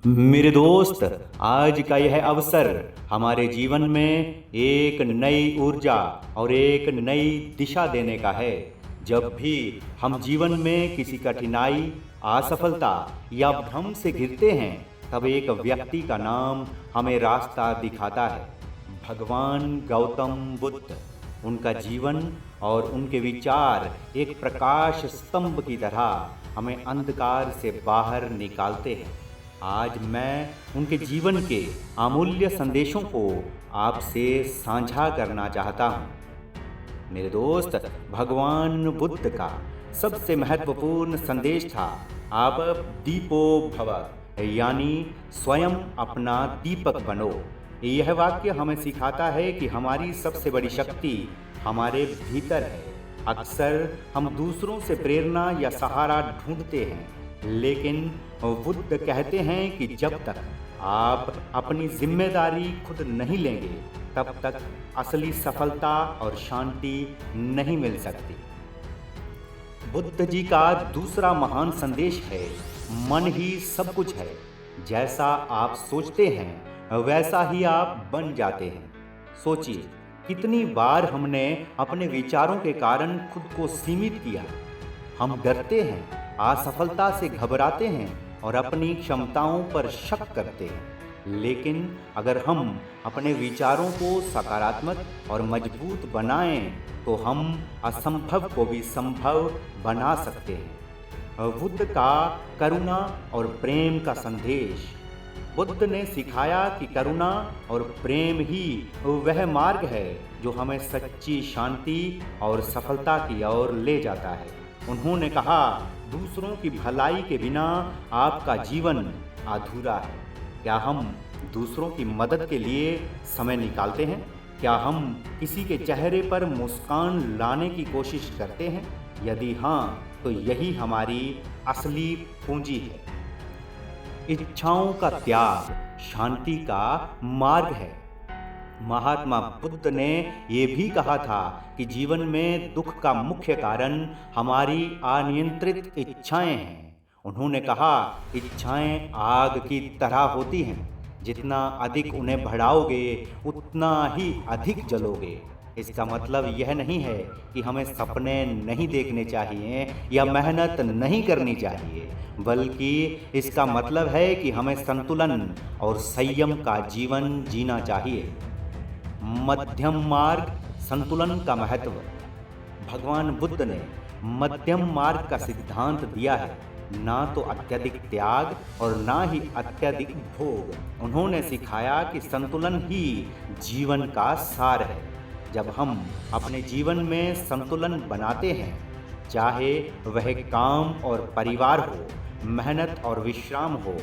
मेरे दोस्त, आज का यह अवसर हमारे जीवन में एक नई ऊर्जा और एक नई दिशा देने का है। जब भी हम जीवन में किसी कठिनाई, असफलता या भ्रम से घिरते हैं, तब एक व्यक्ति का नाम हमें रास्ता दिखाता है। भगवान गौतम बुद्ध। उनका जीवन और उनके विचार एक प्रकाश स्तंभ की तरह हमें अंधकार से बाहर निकालते हैं। आज मैं उनके जीवन के अमूल्य संदेशों को आपसे साझा करना चाहता हूँ। मेरे दोस्त, भगवान बुद्ध का सबसे महत्वपूर्ण संदेश था, आप दीपो भव, यानी स्वयं अपना दीपक बनो। यह वाक्य हमें सिखाता है कि हमारी सबसे बड़ी शक्ति हमारे भीतर है। अक्सर हम दूसरों से प्रेरणा या सहारा ढूंढते हैं, लेकिन बुद्ध कहते हैं कि जब तक आप अपनी जिम्मेदारी खुद नहीं लेंगे, तब तक असली सफलता और शांति नहीं मिल सकती। बुद्ध जी का दूसरा महान संदेश है, मन ही सब कुछ है। जैसा आप सोचते हैं वैसा ही आप बन जाते हैं। सोचिए, कितनी बार हमने अपने विचारों के कारण खुद को सीमित किया। हम डरते हैं, असफलता से घबराते हैं और अपनी क्षमताओं पर शक करते हैं। लेकिन अगर हम अपने विचारों को सकारात्मक और मजबूत बनाएं, तो हम असंभव को भी संभव बना सकते हैं। बुद्ध का करुणा और प्रेम का संदेश। बुद्ध ने सिखाया कि करुणा और प्रेम ही वह मार्ग है जो हमें सच्ची शांति और सफलता की ओर ले जाता है। उन्होंने कहा, दूसरों की भलाई के बिना आपका जीवन अधूरा है। क्या हम दूसरों की मदद के लिए समय निकालते हैं? क्या हम किसी के चेहरे पर मुस्कान लाने की कोशिश करते हैं? यदि हाँ, तो यही हमारी असली पूंजी है। इच्छाओं का त्याग शांति का मार्ग है। महात्मा बुद्ध ने ये भी कहा था कि जीवन में दुख का मुख्य कारण हमारी अनियंत्रित इच्छाएं हैं। उन्होंने कहा, इच्छाएं आग की तरह होती हैं, जितना अधिक उन्हें बढ़ाओगे उतना ही अधिक जलोगे। इसका मतलब यह नहीं है कि हमें सपने नहीं देखने चाहिए या मेहनत नहीं करनी चाहिए, बल्कि इसका मतलब है कि हमें संतुलन और संयम का जीवन जीना चाहिए। मध्यम मार्ग, संतुलन का महत्व। भगवान बुद्ध ने मध्यम मार्ग का सिद्धांत दिया है, ना तो अत्यधिक त्याग और ना ही अत्यधिक भोग। उन्होंने सिखाया कि संतुलन ही जीवन का सार है। जब हम अपने जीवन में संतुलन बनाते हैं, चाहे वह काम और परिवार हो, मेहनत और विश्राम हो,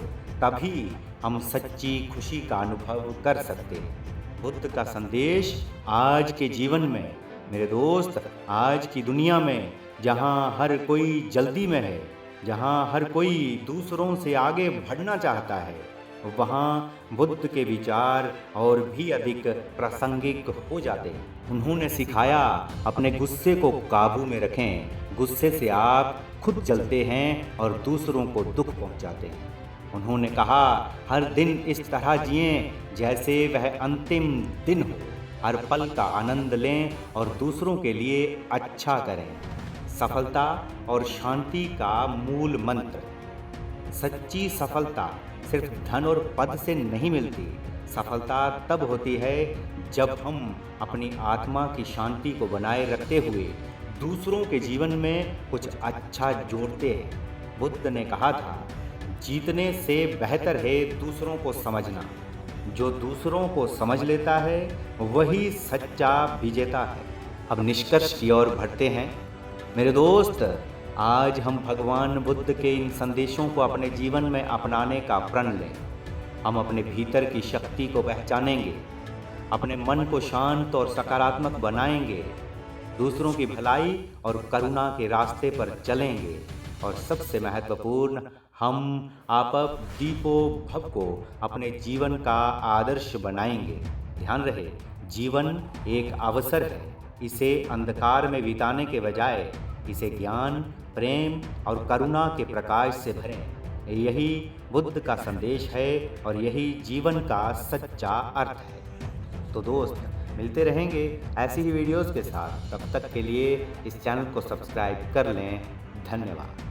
तभी हम सच्ची खुशी का अनुभव कर सकते हैं। बुद्ध का संदेश आज के जीवन में, मेरे दोस्त, आज की दुनिया में जहाँ हर कोई जल्दी में है, जहाँ हर कोई दूसरों से आगे बढ़ना चाहता है, वहाँ बुद्ध के विचार और भी अधिक प्रासंगिक हो जाते हैं। उन्होंने सिखाया, अपने गुस्से को काबू में रखें। गुस्से से आप खुद जलते हैं और दूसरों को दुख पहुँचाते हैं। उन्होंने कहा, हर दिन इस तरह जिएं जैसे वह अंतिम दिन हो। हर पल का आनंद लें और दूसरों के लिए अच्छा करें। सफलता और शांति का मूल मंत्र। सच्ची सफलता सिर्फ धन और पद से नहीं मिलती। सफलता तब होती है जब हम अपनी आत्मा की शांति को बनाए रखते हुए दूसरों के जीवन में कुछ अच्छा जोड़ते हैं। बुद्ध ने कहा था, जीतने से बेहतर है दूसरों को समझना। जो दूसरों को समझ लेता है वही सच्चा विजेता है। अब निष्कर्ष की ओर बढ़ते हैं। मेरे दोस्त, आज हम भगवान बुद्ध के इन संदेशों को अपने जीवन में अपनाने का प्रण लें। हम अपने भीतर की शक्ति को पहचानेंगे, अपने मन को शांत और सकारात्मक बनाएंगे, दूसरों की भलाई और करुणा के रास्ते पर चलेंगे और सबसे महत्वपूर्ण, हम आप दीपो भव को अपने जीवन का आदर्श बनाएंगे। ध्यान रहे, जीवन एक अवसर है। इसे अंधकार में बिताने के बजाय इसे ज्ञान, प्रेम और करुणा के प्रकाश से भरें। यही बुद्ध का संदेश है और यही जीवन का सच्चा अर्थ है। तो दोस्त, मिलते रहेंगे ऐसी ही वीडियोस के साथ। तब तक के लिए इस चैनल को सब्सक्राइब कर लें। धन्यवाद।